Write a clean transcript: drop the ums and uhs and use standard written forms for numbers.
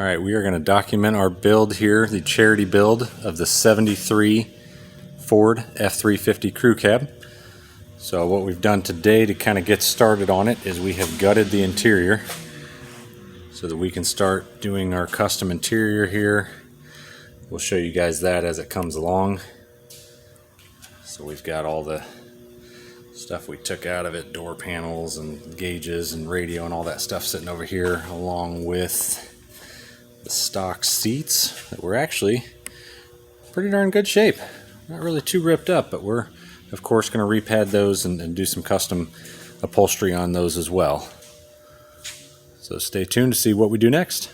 Alright, we are going to document our build here, the charity build of the 73 Ford F350 crew cab. So what we've done today to kind of get started on it is we have gutted the interior so that we can start doing our custom interior here. We'll show you guys that as it comes along. So we've got all the stuff we took out of it, door panels and gauges and radio and all that stuff sitting over here, along with the stock seats that were actually pretty darn good shape. Not really too ripped up, but we're of course going to repad those and do some custom upholstery on those as well. So stay tuned to see what we do next.